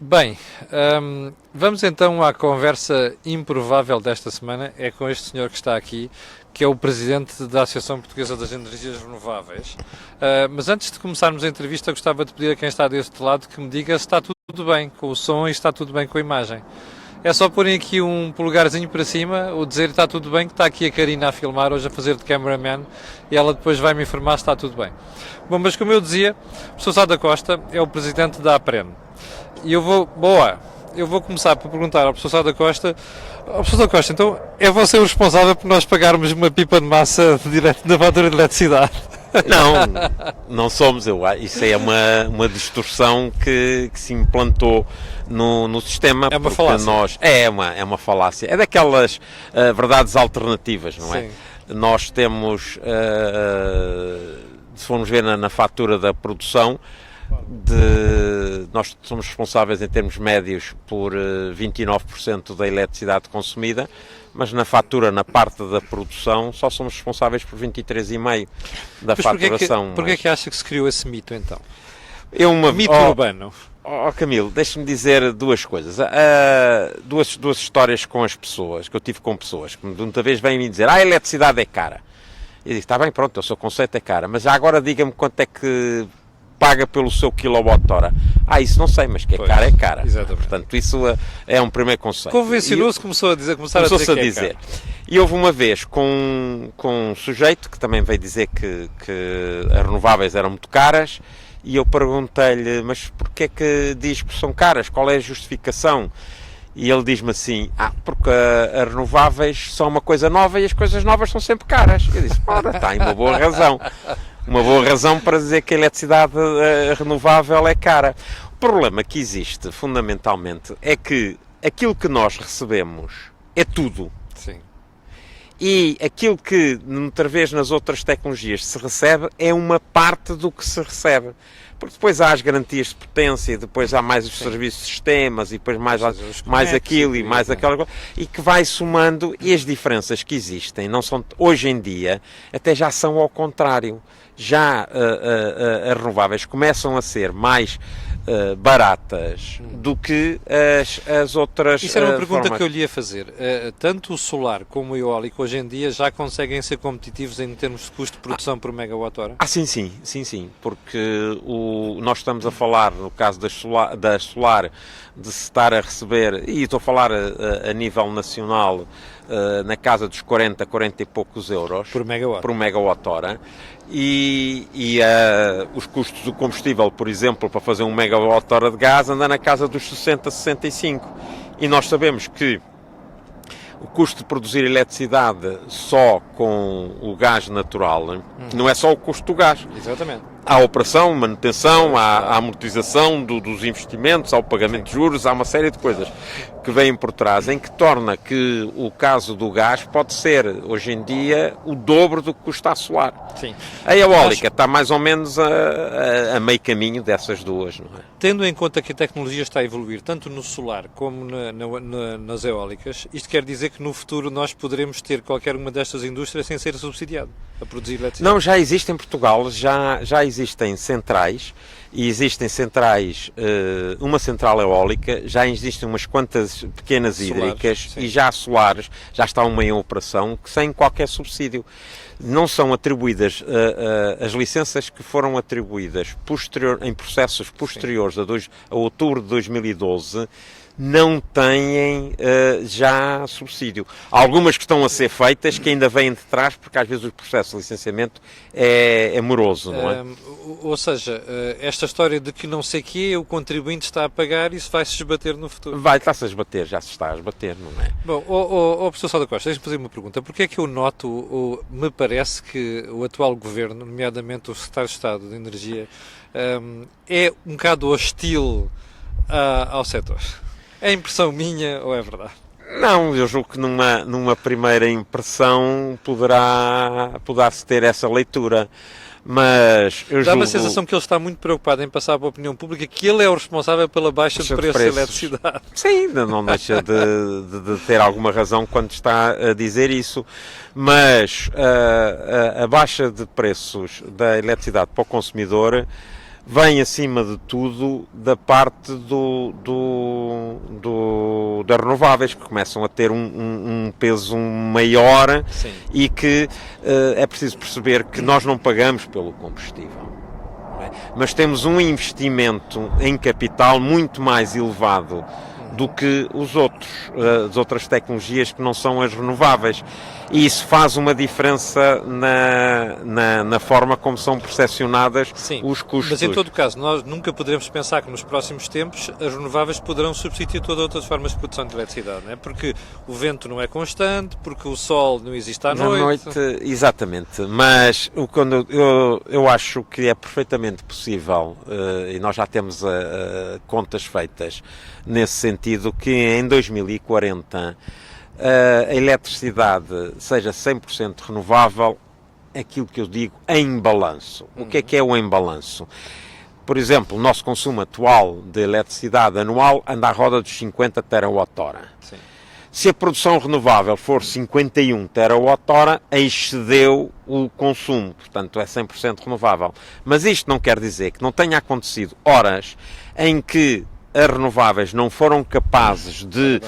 Bem, vamos então à conversa improvável desta semana. É com este senhor que está aqui, que é o presidente da Associação Portuguesa das Energias Renováveis. Mas antes de começarmos a entrevista, gostava de pedir a quem está deste lado que me diga se está tudo bem com o som e se está tudo bem com a imagem. É só porem aqui um polegarzinho para cima, ou dizer que está tudo bem, que está aqui a Karina a filmar, hoje a fazer de cameraman, e ela depois vai me informar se está tudo bem. Bom, mas como eu dizia, o professor Sá da Costa é o presidente da APREN. E eu vou começar por perguntar ao professor Sá da Costa, professor Sá da Costa, então é você o responsável por nós pagarmos uma pipa de massa direto na fatura de eletricidade? Não, não somos. Isso é uma distorção que se implantou no sistema. É uma porque falácia. É uma falácia. É daquelas verdades alternativas, não é? Sim. Nós temos, se formos ver na fatura da produção, nós somos responsáveis em termos médios por 29% da eletricidade consumida, mas na fatura, na parte da produção, só somos responsáveis por 23,5% da faturação. Porquê que acha que se criou esse mito, então? Mito Oh, urbano. Camilo, deixa-me dizer duas coisas. Duas histórias com as pessoas, que eu tive com pessoas, que muitas vezes vêm-me dizer, a eletricidade é cara. E digo, está bem, pronto, o seu conceito é cara, mas já agora diga-me quanto é que paga pelo seu quilowatt-hora. Isso não sei, mas que é cara, é cara. Exatamente. Portanto, isso é um primeiro conceito. Convencionou-se, começou a dizer que é caro. E houve uma vez com um sujeito que também veio dizer que as renováveis eram muito caras, e eu perguntei-lhe, mas porquê é que diz que são caras? Qual é a justificação? E ele diz-me assim, porque as renováveis são uma coisa nova e as coisas novas são sempre caras. Eu disse, ora, está aí uma boa razão. Uma boa razão para dizer que a eletricidade renovável é cara. O problema que existe, fundamentalmente, é que aquilo que nós recebemos é tudo. Sim. E aquilo que, muitas vezes, nas outras tecnologias se recebe é uma parte do que se recebe. Porque depois há as garantias de potência, e depois há mais os serviços de sistemas, e depois mais aquilo e mais aquela coisa, e que vai somando, e as diferenças que existem, não são, hoje em dia, até já são ao contrário. Já as renováveis começam a ser mais baratas do que as outras. Isso era uma pergunta formas. que eu lhe ia fazer. Tanto o solar como o eólico hoje em dia já conseguem ser competitivos em termos de custo de produção por megawatt-hora? Sim, porque nós estamos a falar, no caso da solar, de se estar a receber, e estou a falar a nível nacional, na casa dos 40 e poucos euros Por megawatt-hora, e os custos do combustível, por exemplo, para fazer um megawatt-hora de gás, anda na casa dos 65. E nós sabemos que o custo de produzir eletricidade só com o gás natural não é só o custo do gás. Exatamente. Há a operação, manutenção, há a amortização dos investimentos, há o pagamento de juros, há uma série de coisas que vêm por trás, em que torna que o caso do gás pode ser, hoje em dia, o dobro do que custa a solar. Sim. A eólica está mais ou menos a meio caminho dessas duas, não é? Tendo em conta que a tecnologia está a evoluir tanto no solar como nas eólicas, isto quer dizer que no futuro nós poderemos ter qualquer uma destas indústrias sem ser subsidiado a produzir eletricidade? Não, já existe em Portugal, já existem centrais, e existem centrais, uma central eólica, já existem umas quantas pequenas Solares, hídricas, sim. e já solares, já está uma em operação, que sem qualquer subsídio. Não são atribuídas as licenças que foram atribuídas em processos posteriores a outubro de 2012, não têm já subsídio. Há algumas que estão a ser feitas que ainda vêm de trás, porque às vezes o processo de licenciamento é moroso, não é? Ou seja, esta história de que não sei quê, o contribuinte está a pagar, isso vai se esbater no futuro. Está-se a esbater, já se está a esbater, não é? Bom, professor Sá da Costa, deixe-me fazer uma pergunta. Porquê é que eu noto, me parece que o atual governo, nomeadamente o secretário de Estado de Energia, é um bocado hostil ao setor? É impressão minha ou é verdade? Não, eu julgo que numa primeira impressão poderá-se ter essa leitura, mas eu Dá-me julgo... a sensação que ele está muito preocupado em passar para a opinião pública que ele é o responsável pela baixa de preços da eletricidade. Sim, não deixa de ter alguma razão quando está a dizer isso, mas a baixa de preços da eletricidade para o consumidor vem acima de tudo da parte das renováveis, que começam a ter um peso maior. Sim. E que é preciso perceber que nós não pagamos pelo combustível, não é? Mas temos um investimento em capital muito mais elevado do que as outras tecnologias que não são as renováveis. E isso faz uma diferença na forma como são percepcionadas os custos. Mas em todo caso, nós nunca poderemos pensar que nos próximos tempos as renováveis poderão substituir todas outras formas de produção de eletricidade, não é? Porque o vento não é constante, porque o sol não existe à noite. Exatamente, mas eu acho que é perfeitamente possível, e nós já temos contas feitas nesse sentido, que em 2040 a eletricidade seja 100% renovável, aquilo que eu digo em balanço. O que é o em balanço? Por exemplo, o nosso consumo atual de eletricidade anual anda à roda dos 50 terawatt-hora. Sim. Se a produção renovável for 51 terawatt-hora, excedeu o consumo, portanto é 100% renovável. Mas isto não quer dizer que não tenha acontecido horas em que as renováveis não foram capazes de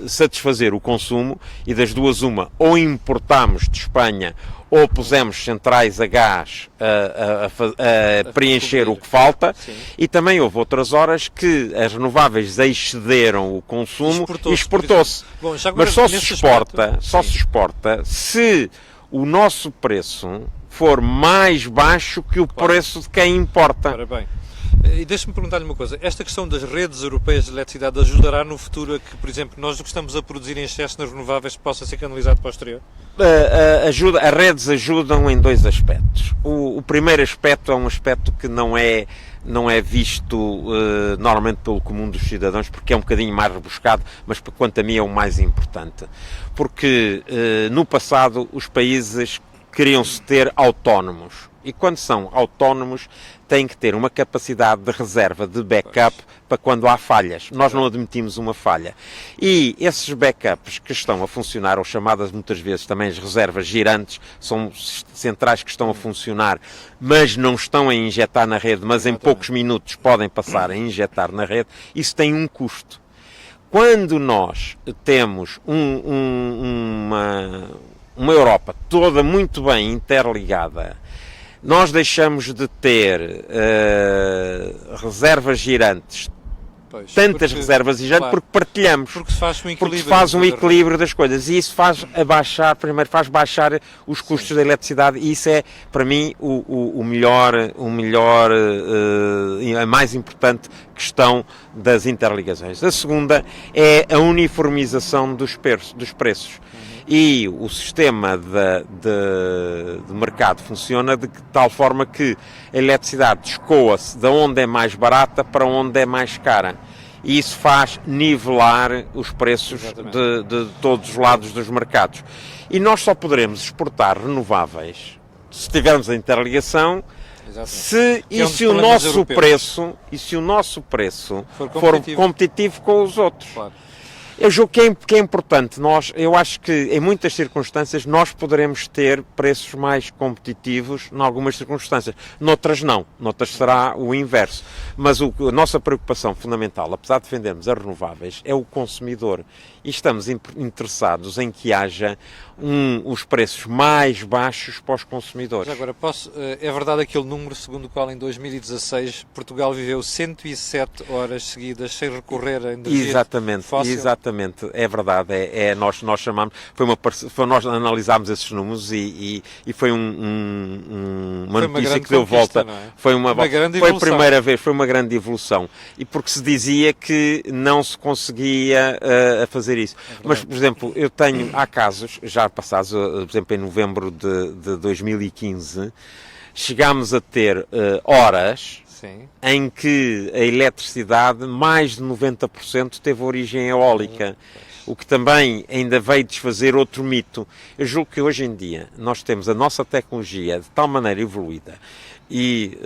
satisfazer o consumo, e das duas uma, ou importámos de Espanha ou pusemos centrais a gás a preencher o que falta. Sim. E também houve outras horas que as renováveis excederam o consumo e exportou-se. Mas só se exporta se o nosso preço for mais baixo que o preço de quem importa. Ora bem. E deixe-me perguntar-lhe uma coisa, esta questão das redes europeias de eletricidade ajudará no futuro a que, por exemplo, nós o que estamos a produzir em excesso nas renováveis possa ser canalizado para o exterior? As redes ajudam em dois aspectos. O primeiro aspecto é um aspecto que não é visto normalmente pelo comum dos cidadãos, porque é um bocadinho mais rebuscado, mas quanto a mim é o mais importante. Porque no passado os países queriam-se ter autónomos, e quando são autónomos têm que ter uma capacidade de reserva, de backup, para quando há falhas. Nós não admitimos uma falha. E esses backups que estão a funcionar, ou chamadas muitas vezes também as reservas girantes, são centrais que estão a funcionar, mas não estão a injetar na rede, mas em poucos minutos podem passar a injetar na rede. Isso tem um custo. Quando nós temos uma Europa toda muito bem interligada, nós deixamos de ter reservas girantes, reservas girantes, porque partilhamos. Porque se faz um equilíbrio das coisas. E isso faz baixar os custos da eletricidade. E isso é, para mim, a mais importante questão das interligações. A segunda é a uniformização dos preços. E o sistema de mercado funciona de tal forma que a eletricidade escoa-se de onde é mais barata para onde é mais cara. E isso faz nivelar os preços de todos os lados dos mercados. E nós só poderemos exportar renováveis se tivermos a interligação, se o nosso preço for competitivo com os outros. Claro. Eu julgo que é importante. Eu acho que em muitas circunstâncias nós poderemos ter preços mais competitivos em algumas circunstâncias. Noutras não. Noutras será o inverso. Mas a nossa preocupação fundamental, apesar de defendermos as renováveis, é o consumidor. E estamos interessados em que haja os preços mais baixos para os consumidores. Mas agora, é verdade aquele número segundo o qual em 2016 Portugal viveu 107 horas seguidas sem recorrer a energia fóssil? Exatamente, é verdade. Nós chamamos, nós analisámos esses números e foi uma notícia que deu volta. É? Foi a primeira vez, foi uma grande evolução. E porque se dizia que não se conseguia fazer isso. Mas, por exemplo, há casos, já passados, por exemplo, em novembro de 2015, chegámos a ter horas em que a eletricidade, mais de 90%, teve origem eólica. O que também ainda veio desfazer outro mito. Eu julgo que hoje em dia nós temos a nossa tecnologia de tal maneira evoluída e,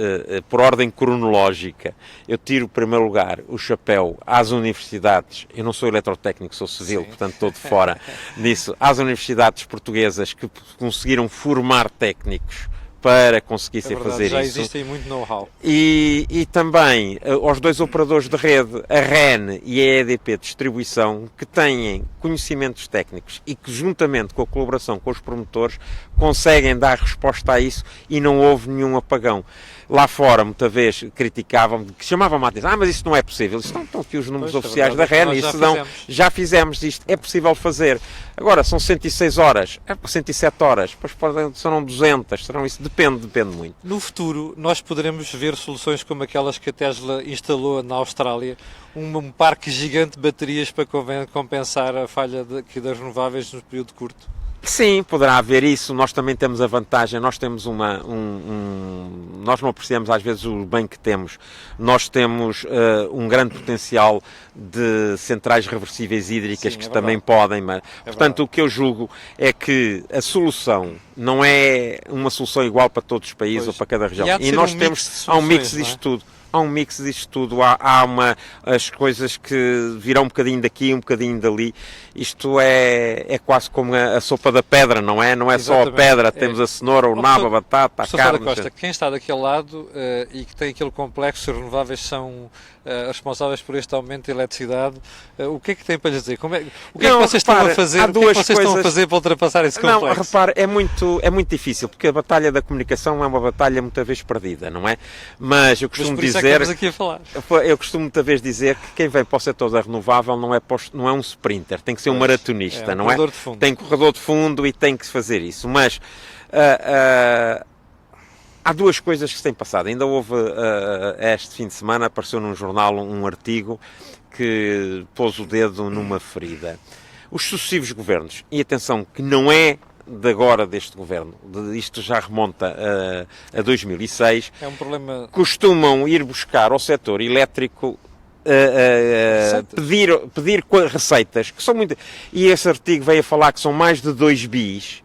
por ordem cronológica, eu tiro, em primeiro lugar, o chapéu às universidades. Eu não sou eletrotécnico, sou civil, portanto estou de fora nisso. Às universidades portuguesas que conseguiram formar técnicos para conseguissem verdade, fazer já isso. existe aí muito know-how. E também aos dois operadores de rede, a REN e a EDP Distribuição, que têm conhecimentos técnicos e que, juntamente com a colaboração com os promotores, conseguem dar resposta a isso e não houve nenhum apagão. Lá fora, muitas vezes, criticavam, que chamavam-me a atenção, mas isso não é possível. Estão aqui os números oficiais da REN, nós isso não, já fizemos isto, é possível fazer. Agora, são 106 horas, 107 horas, depois serão 200, serão isso, depende muito. No futuro, nós poderemos ver soluções como aquelas que a Tesla instalou na Austrália, um parque gigante de baterias para compensar a falha das renováveis no período curto. Sim, poderá haver isso. Nós também temos a vantagem, nós temos nós não apreciamos às vezes o bem que temos. Nós temos um grande potencial de centrais reversíveis hídricas. Sim, que também podem, mas, portanto, verdade. O que eu julgo é que a solução não é uma solução igual para todos os países ou para cada região. E nós temos um mix disto tudo. Há um mix disto tudo, há as coisas que virão um bocadinho daqui, um bocadinho dali. Isto é quase como a sopa da pedra, não é? Não é só a pedra, temos a cenoura, o nabo, a batata, a carne. Costa, quem está daquele lado e que tem aquele complexo, os renováveis são responsáveis por este aumento de eletricidade, o que é que tem para lhe dizer? O que é que vocês estão a fazer? O que é que vocês estão a fazer para ultrapassar esse complexo? Não, repare, é muito difícil, porque a batalha da comunicação é uma batalha muitas vezes perdida, não é? Mas eu costumo dizer... aqui a falar. Eu costumo muitas vezes dizer que quem vem para o setor da renovável não é um sprinter, tem que ser um maratonista, não é? Tem corredor de fundo e tem que fazer isso. Mas há duas coisas que se têm passado. Ainda houve, este fim de semana, apareceu num jornal um artigo que pôs o dedo numa ferida. Os sucessivos governos, e atenção que não é de agora deste governo, isto já remonta a 2006, é um problema... costumam ir buscar ao setor elétrico pedir receitas, que são muito... E esse artigo veio a falar que são mais de 2 bis,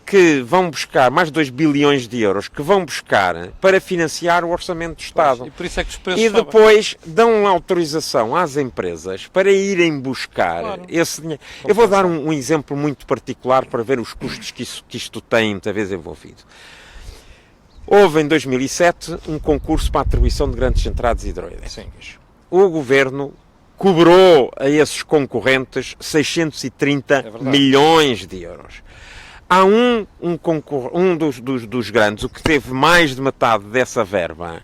que vão buscar, mais de 2 bilhões de euros, que vão buscar para financiar o orçamento do Estado. E por isso é que os preços e depois dão autorização às empresas para irem buscar esse dinheiro. Eu vou dar um exemplo muito particular para ver os custos que isto tem, muitas vezes, envolvido. Houve, em 2007, um concurso para a atribuição de grandes centrais hidroelétricas. O Governo cobrou a esses concorrentes 630 milhões de euros. Há um dos grandes, o que teve mais de metade dessa verba,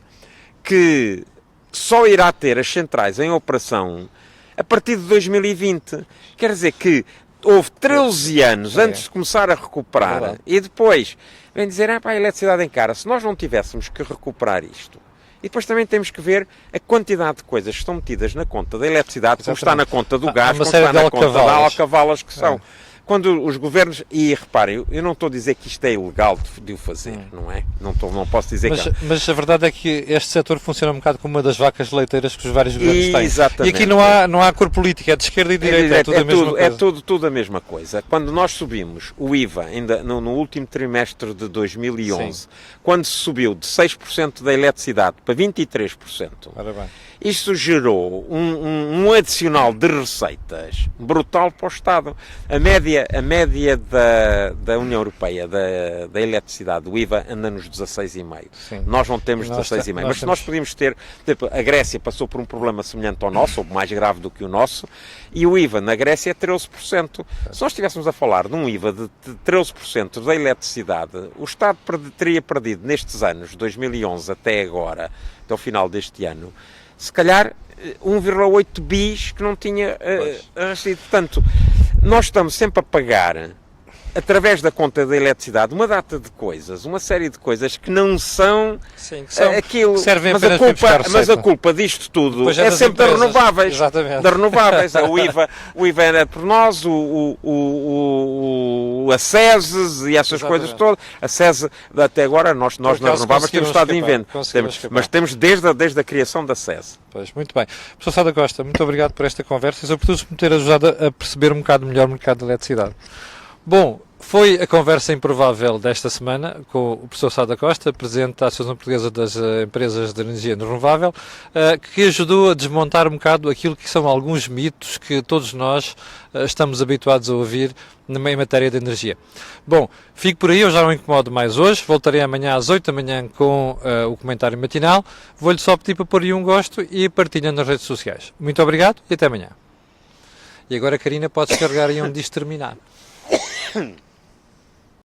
que só irá ter as centrais em operação a partir de 2020. Quer dizer que houve 13 anos antes de começar a recuperar e depois vem dizer, a eletricidade em cara. Se nós não tivéssemos que recuperar isto, e depois também temos que ver a quantidade de coisas que estão metidas na conta da eletricidade, como está na conta do gás, como está na conta da alcavalas que são. Quando os governos, e reparem, eu não estou a dizer que isto é ilegal de o fazer, não é? Não posso dizer que... Mas a verdade é que este setor funciona um bocado como uma das vacas leiteiras que os vários governos têm. Exatamente. E aqui não há cor política, é de esquerda e direita, é tudo a mesma coisa. É tudo a mesma coisa. Quando nós subimos o IVA, ainda no último trimestre de 2011, quando se subiu de 6% da eletricidade para 23%, ora bem, isto gerou um adicional de receitas brutal para o Estado. A média da União Europeia da eletricidade, do IVA, anda nos 16,5%. Nós não temos 16,5%. Mas nós podíamos ter... Tipo, a Grécia passou por um problema semelhante ao nosso, ou mais grave do que o nosso, e o IVA na Grécia é 13%. Se nós estivéssemos a falar de um IVA de 13% da eletricidade, o Estado teria perdido nestes anos, 2011 até agora, até o final deste ano, se calhar 1,8 bis que não tinha recebido. Portanto, nós estamos sempre a pagar, através da conta da eletricidade, uma data de coisas, uma série de coisas que não são, aquilo. Servem mas a culpa disto tudo é sempre das renováveis. Exatamente. Das renováveis. O IVA era por nós, a SESES e essas coisas todas. A SESE, até agora, nós nas renováveis temos estado em venda. Mas temos desde a criação da SESE. Pois, muito bem. Professor Sá da Costa, muito obrigado por esta conversa e sobretudo por me ter ajudado a perceber um bocado melhor o mercado de eletricidade. Bom, foi a conversa improvável desta semana com o professor Sá da Costa, presidente da Associação Portuguesa das Empresas de Energia Renovável, que ajudou a desmontar um bocado aquilo que são alguns mitos que todos nós estamos habituados a ouvir em matéria de energia. Bom, fico por aí, eu já não incomodo mais hoje, voltarei amanhã às 8 da manhã com o comentário matinal. Vou-lhe só pedir para pôr aí um gosto e partilha nas redes sociais. Muito obrigado e até amanhã. E agora, Karina, podes carregar aí onde diz terminar.